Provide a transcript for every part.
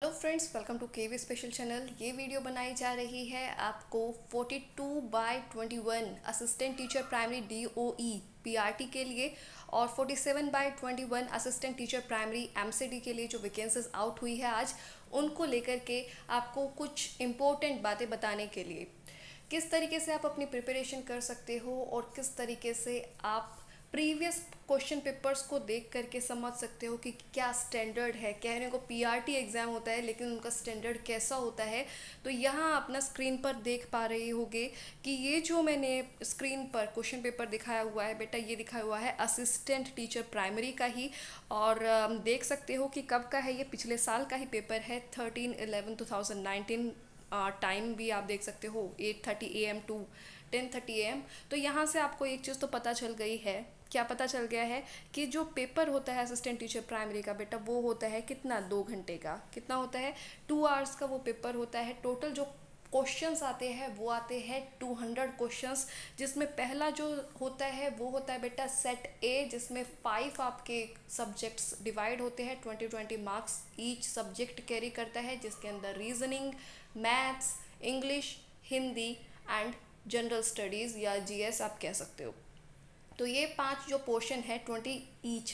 Hello friends, welcome to KV special channel. ये video बनाई जा रही है आपको 42/21 assistant teacher primary DOE PRT के लिए और 47/21 असिस्टेंट टीचर प्राइमरी MCD के लिए जो वैकेंसीज आउट हुई है आज, उनको लेकर के आपको कुछ इम्पोर्टेंट बातें बताने के लिए किस तरीके से आप अपनी प्रिपरेशन कर सकते हो और किस तरीके से आप प्रीवियस क्वेश्चन पेपर्स को देख करके समझ सकते हो कि क्या स्टैंडर्ड है। कहने को PRT एग्ज़ाम होता है, लेकिन उनका स्टैंडर्ड कैसा होता है। तो यहाँ अपना स्क्रीन पर देख पा रहे होगे कि ये जो मैंने स्क्रीन पर क्वेश्चन पेपर दिखाया हुआ है बेटा, ये दिखाया हुआ है असिस्टेंट टीचर प्राइमरी का ही। और देख सकते हो कि कब का है, ये पिछले साल का ही पेपर है 13/11/2019। टाइम भी आप देख सकते हो 8:30 AM टू 10:30 AM। तो यहाँ से आपको एक चीज़ तो पता चल गई है। क्या पता चल गया है कि जो पेपर होता है असिस्टेंट टीचर प्राइमरी का बेटा, वो होता है कितना, 2 घंटे का। कितना होता है, 2 आवर्स का वो पेपर होता है। टोटल जो क्वेश्चंस आते हैं वो आते हैं 200 क्वेश्चंस, जिसमें पहला जो होता है वो होता है बेटा सेट ए, जिसमें 5 आपके सब्जेक्ट्स डिवाइड होते हैं। 20 मार्क्स ईच सब्जेक्ट कैरी करता है, जिसके अंदर reasoning, maths, English, Hindi and general studies या GS आप कह सकते हो। तो ये 5 जो पोर्शन है 20 ईच,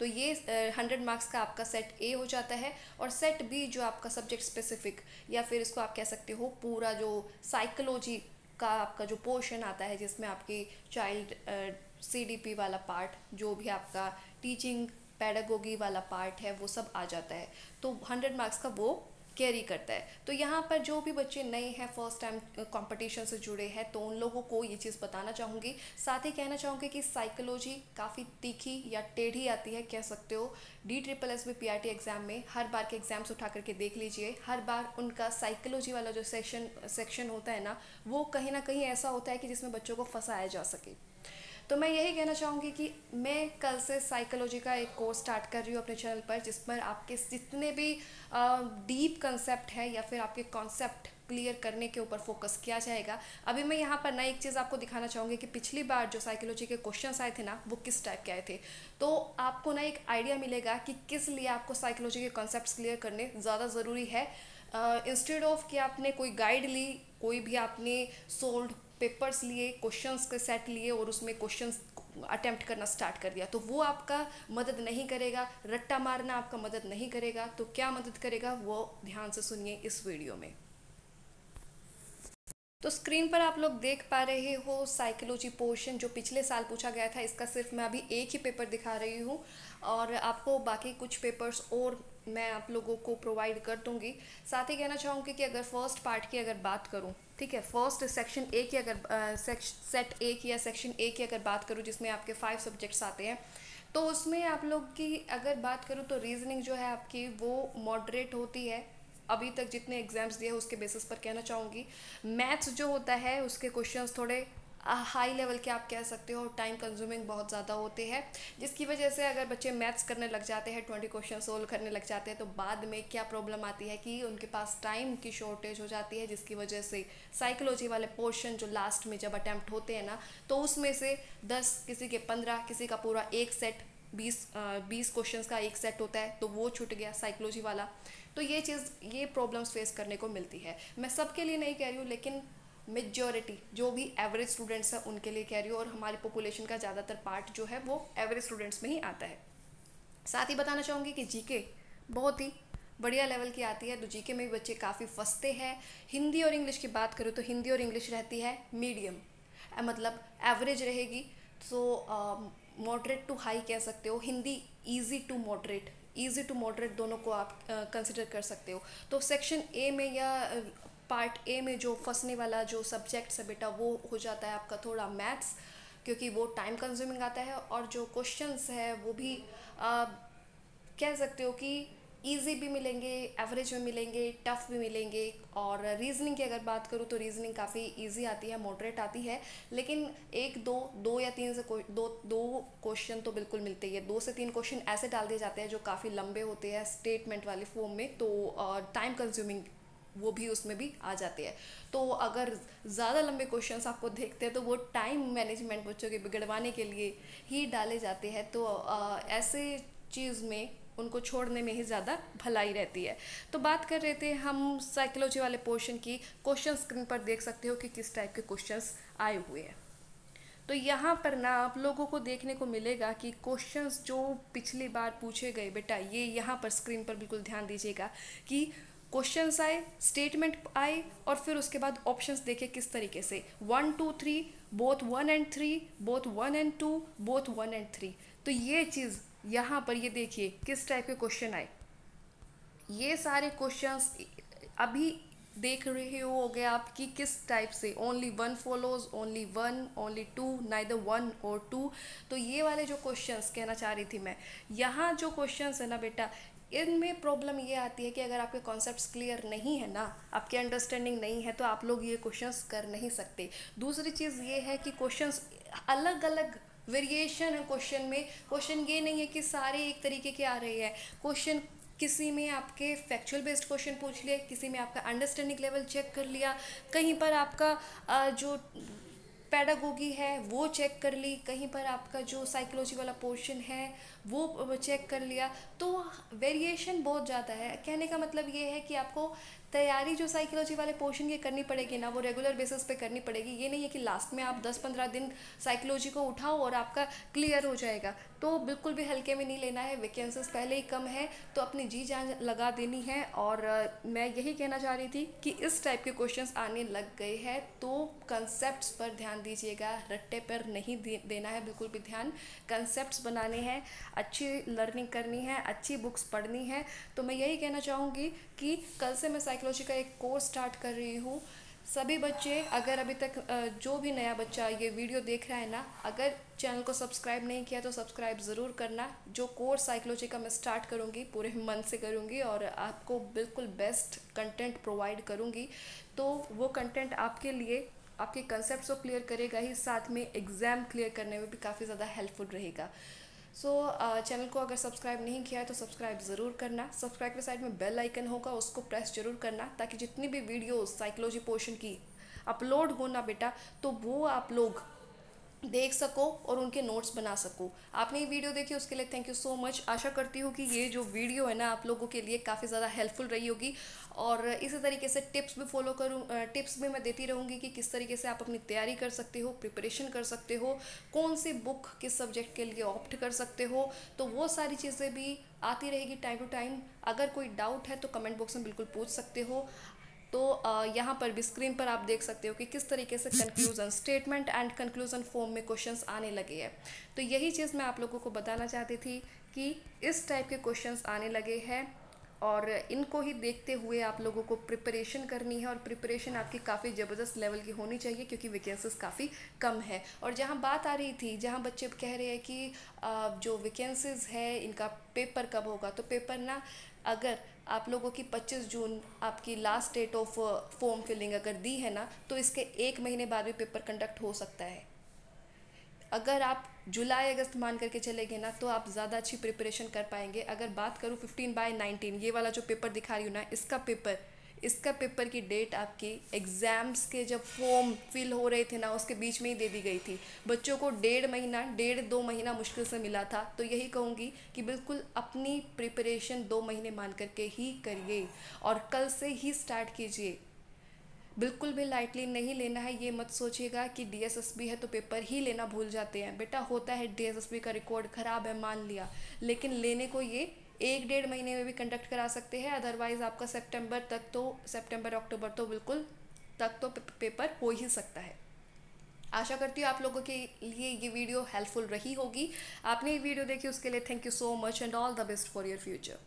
तो ये 100 मार्क्स का आपका सेट ए हो जाता है। और सेट बी जो आपका सब्जेक्ट स्पेसिफिक, या फिर इसको आप कह सकते हो पूरा जो साइकोलॉजी का आपका जो पोर्शन आता है, जिसमें आपकी चाइल्ड CDP वाला पार्ट, जो भी आपका टीचिंग पैडागोगी वाला पार्ट है, वो सब आ जाता है। तो 100 मार्क्स का वो कैरी करता है। तो यहाँ पर जो भी बच्चे नए हैं, फर्स्ट टाइम कंपटीशन से जुड़े हैं, तो उन लोगों को ये चीज़ बताना चाहूँगी। साथ ही कहना चाहूँगी कि साइकोलॉजी काफ़ी तीखी या टेढ़ी आती है, कह सकते हो। DSSB PRT एग्ज़ाम में हर बार के एग्ज़ाम्स उठा करके देख लीजिए, हर बार उनका साइकोलॉजी वाला जो सेक्शन होता है ना, वो कहीं ना कहीं ऐसा होता है कि जिसमें बच्चों को फंसाया जा सके। तो मैं यही कहना चाहूँगी कि मैं कल से साइकोलॉजी का एक कोर्स स्टार्ट कर रही हूँ अपने चैनल पर, जिस पर आपके जितने भी डीप कंसेप्ट है या फिर आपके कॉन्सेप्ट क्लियर करने के ऊपर फोकस किया जाएगा। अभी मैं यहाँ पर ना एक चीज़ आपको दिखाना चाहूँगी कि पिछली बार जो साइकोलॉजी के क्वेश्चंस आए थे ना, वो किस टाइप के आए थे। तो आपको ना एक आइडिया मिलेगा कि किस लिए आपको साइकोलॉजी के कॉन्सेप्ट क्लियर करने ज़्यादा ज़रूरी है। इंस्टेड ऑफ कि आपने कोई गाइड ली, कोई भी आपने सोल्ड पेपर्स लिए, क्वेश्चंस के सेट लिए और उसमें क्वेश्चंस अटेम्प्ट करना स्टार्ट कर दिया, तो वो आपका मदद नहीं करेगा। रट्टा मारना आपका मदद नहीं करेगा। तो क्या मदद करेगा, वो ध्यान से सुनिए इस वीडियो में। तो स्क्रीन पर आप लोग देख पा रहे हो साइकोलॉजी पोर्शन जो पिछले साल पूछा गया था, इसका सिर्फ मैं अभी एक ही पेपर दिखा रही हूँ और आपको बाकी कुछ पेपर्स और मैं आप लोगों को प्रोवाइड कर दूंगी। साथ ही कहना चाहूँगी कि अगर फर्स्ट पार्ट की अगर बात करूँ, ठीक है, फर्स्ट सेक्शन ए की अगर सेट ए की या सेक्शन ए की अगर बात करूँ, जिसमें आपके 5 सब्जेक्ट्स आते हैं, तो उसमें आप लोग की अगर बात करूँ तो रीजनिंग जो है आपकी वो मॉडरेट होती है। अभी तक जितने एग्जाम्स दिए उसके बेसिस पर कहना चाहूँगी। मैथ्स जो होता है उसके क्वेश्चंस थोड़े हाई लेवल के आप कह सकते हो, और टाइम कंज्यूमिंग बहुत ज़्यादा होते हैं, जिसकी वजह से अगर बच्चे मैथ्स करने लग जाते हैं, 20 क्वेश्चन सोल्व करने लग जाते हैं, तो बाद में क्या प्रॉब्लम आती है कि उनके पास टाइम की शॉर्टेज हो जाती है, जिसकी वजह से साइकोलॉजी वाले पोर्शन जो लास्ट में जब अटैम्प्ट होते हैं ना, तो उसमें से 10, किसी के 15, किसी का पूरा एक सेट 20 क्वेश्चंस का एक सेट होता है, तो वो छूट गया साइकोलॉजी वाला। तो ये प्रॉब्लम्स फेस करने को मिलती है। मैं सबके लिए नहीं कह रही हूँ, लेकिन मेजॉरिटी जो भी एवरेज स्टूडेंट्स हैं उनके लिए कह रही हूँ, और हमारी पॉपुलेशन का ज़्यादातर पार्ट जो है वो एवरेज स्टूडेंट्स में ही आता है। साथ ही बताना चाहूँगी कि GK बहुत ही बढ़िया लेवल की आती है, तो GK में भी बच्चे काफ़ी फंसते हैं। हिंदी और इंग्लिश की बात करूँ तो हिंदी और इंग्लिश रहती है मीडियम, मतलब एवरेज रहेगी। सो मॉडरेट टू हाई कह सकते हो। हिंदी ईजी टू मॉडरेट दोनों को आप कंसिडर कर सकते हो। तो सेक्शन ए में या पार्ट ए में जो फंसने वाला जो सब्जेक्ट्स है बेटा, वो हो जाता है आपका थोड़ा मैथ्स, क्योंकि वो टाइम कंज्यूमिंग आता है, और जो क्वेश्चंस है वो भी आ, कह सकते हो कि इजी भी मिलेंगे, एवरेज में मिलेंगे, टफ भी मिलेंगे। और रीजनिंग की अगर बात करूँ तो रीजनिंग काफ़ी इजी आती है, मॉडरेट आती है, लेकिन एक दो या तीन से दो क्वेश्चन तो बिल्कुल मिलते ही है। 2 से 3 क्वेश्चन ऐसे डाल दिए जाते हैं जो काफ़ी लंबे होते हैं स्टेटमेंट वाले फॉर्म में, तो टाइम कंज्यूमिंग वो भी उसमें भी आ जाते हैं। तो अगर ज़्यादा लंबे क्वेश्चंस आपको देखते हैं तो वो टाइम मैनेजमेंट बच्चों के बिगड़वाने के लिए ही डाले जाते हैं। तो ऐसे चीज़ में उनको छोड़ने में ही ज़्यादा भलाई रहती है। तो बात कर रहे थे हम साइकोलॉजी वाले पोर्शन की। क्वेश्चन स्क्रीन पर देख सकते हो कि किस टाइप के क्वेश्चंस आए हुए हैं। तो यहाँ पर ना आप लोगों को देखने को मिलेगा कि क्वेश्चंस जो पिछली बार पूछे गए बेटा, ये यहाँ पर स्क्रीन पर बिल्कुल ध्यान दीजिएगा कि क्वेश्चंस आए, स्टेटमेंट आए और फिर उसके बाद ऑप्शंस देखे किस तरीके से 1 2 3, both 1 and 3, both 1 and 2, both 1 and 3। तो ये चीज़ यहाँ पर ये देखिए किस टाइप के क्वेश्चन आए। ये सारे क्वेश्चंस अभी देख रहे होगे आप कि किस टाइप से only one follows, only one, only two, neither one और टू। तो ये वाले जो क्वेश्चंस कहना चाह रही थी मैं, यहाँ जो क्वेश्चंस है ना बेटा, इनमें प्रॉब्लम ये आती है कि अगर आपके कॉन्सेप्ट्स क्लियर नहीं है ना, आपकी अंडरस्टैंडिंग नहीं है, तो आप लोग ये क्वेश्चंस कर नहीं सकते। दूसरी चीज़ ये है कि क्वेश्चंस अलग अलग वेरिएशन है क्वेश्चन में। क्वेश्चन ये नहीं है कि सारे एक तरीके के आ रहे हैं। क्वेश्चन किसी में आपके फैक्चुअल बेस्ड क्वेश्चन पूछ लिए, किसी में आपका अंडरस्टैंडिंग लेवल चेक कर लिया, कहीं पर आपका जो पैडागोगी है वो चेक कर ली, कहीं पर आपका जो साइकोलॉजी वाला पोर्शन है वो चेक कर लिया। तो वेरिएशन बहुत ज़्यादा है। कहने का मतलब ये है कि आपको तैयारी जो साइकोलॉजी वाले पोर्शन की करनी पड़ेगी ना, वो रेगुलर बेसिस पे करनी पड़ेगी। ये नहीं है कि लास्ट में आप 10-15 दिन साइकोलॉजी को उठाओ और आपका क्लियर हो जाएगा। तो बिल्कुल भी हल्के में नहीं लेना है। वैकेंसीज पहले ही कम है तो अपनी जी जान लगा देनी है। और मैं यही कहना चाह रही थी कि इस टाइप के क्वेश्चंस आने लग गए हैं तो कंसेप्ट्स पर ध्यान दीजिएगा, रट्टे पर नहीं देना है बिल्कुल भी ध्यान। कंसेप्ट्स बनाने हैं, अच्छी लर्निंग करनी है, अच्छी बुक्स पढ़नी है। तो मैं यही कहना चाहूँगी कि कल से मैं साइकोलॉजी का एक कोर्स स्टार्ट कर रही हूँ। सभी बच्चे, अगर अभी तक जो भी नया बच्चा ये वीडियो देख रहा है ना, अगर चैनल को सब्सक्राइब नहीं किया तो सब्सक्राइब ज़रूर करना। जो कोर्स साइकोलॉजी का मैं स्टार्ट करूँगी पूरे मन से करूँगी और आपको बिल्कुल बेस्ट कंटेंट प्रोवाइड करूँगी। तो वो कंटेंट आपके लिए आपके कंसेप्ट्स को क्लियर करेगा ही, साथ में एग्ज़ाम क्लियर करने में भी काफ़ी ज़्यादा हेल्पफुल रहेगा। चैनल को अगर सब्सक्राइब नहीं किया है तो सब्सक्राइब ज़रूर करना। सब्सक्राइब के साइड में बेल आइकन होगा, उसको प्रेस जरूर करना, ताकि जितनी भी वीडियोस साइकोलॉजी पोर्शन की अपलोड हो ना बेटा, तो वो आप लोग देख सको और उनके नोट्स बना सको। आपने ये वीडियो देखी उसके लिए थैंक यू सो मच। आशा करती हूँ कि ये जो वीडियो है ना आप लोगों के लिए काफ़ी ज़्यादा हेल्पफुल रही होगी। और इसी तरीके से टिप्स भी फॉलो टिप्स भी मैं देती रहूँगी कि किस तरीके से आप अपनी तैयारी कर सकते हो, प्रिपरेशन कर सकते हो, कौन सी बुक किस सब्जेक्ट के लिए ऑप्ट कर सकते हो। तो वो सारी चीज़ें भी आती रहेगी टाइम टू टाइम। अगर कोई डाउट है तो कमेंट बॉक्स में बिल्कुल पूछ सकते हो। तो यहाँ पर भी स्क्रीन पर आप देख सकते हो कि किस तरीके से conclusion statement and conclusion form में क्वेश्चंस आने लगे हैं। तो यही चीज़ मैं आप लोगों को बताना चाहती थी कि इस टाइप के क्वेश्चंस आने लगे हैं और इनको ही देखते हुए आप लोगों को प्रिपरेशन करनी है। और प्रिपरेशन आपकी काफ़ी ज़बरदस्त लेवल की होनी चाहिए क्योंकि वैकेंसीज काफ़ी कम है। और जहाँ बात आ रही थी, जहाँ बच्चे कह रहे हैं कि जो वैकेंसीज है इनका पेपर कब होगा, तो पेपर ना, अगर आप लोगों की 25 जून आपकी last date of form filling अगर दी है ना, तो इसके 1 महीने बाद भी पेपर कंडक्ट हो सकता है। अगर आप जुलाई अगस्त मान करके चलेंगे ना तो आप ज़्यादा अच्छी प्रिपरेशन कर पाएंगे। अगर बात करूँ 15/19 ये वाला जो पेपर दिखा रही हूँ ना, इसका पेपर की डेट आपकी एग्ज़ाम्स के जब फॉर्म फिल हो रहे थे ना उसके बीच में ही दे दी गई थी। बच्चों को 1.5 महीना मुश्किल से मिला था। तो यही कहूँगी कि बिल्कुल अपनी प्रिपरेशन 2 महीने मान करके ही करिए और कल से ही स्टार्ट कीजिए। बिल्कुल भी लाइटली नहीं लेना है। ये मत सोचिएगा कि डीएसएसबी है तो पेपर ही लेना भूल जाते हैं। बेटा होता है, डीएसएसबी का रिकॉर्ड ख़राब है मान लिया, लेकिन लेने को ये 1-1.5 महीने में भी कंडक्ट करा सकते हैं। अदरवाइज़ आपका सितंबर अक्टूबर तो बिल्कुल तक तो पेपर हो ही सकता है। आशा करती हूँ आप लोगों के लिए ये वीडियो हेल्पफुल रही होगी। आपने ये वीडियो देखी उसके लिए thank you so much and all the best for your future.